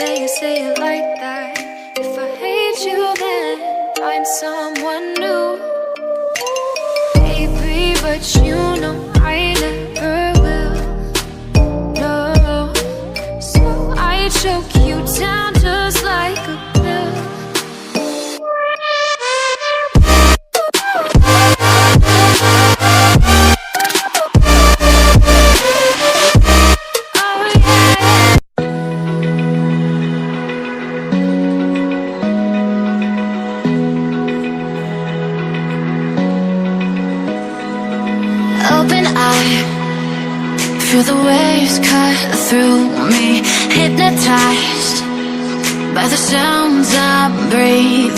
say it like that. If I hate you, then find someone new. Baby, but you know I never will. No, so I choke you down just like a pill. Open eye, feel the waves cut through me. Hypnotized by the sounds I'm breathing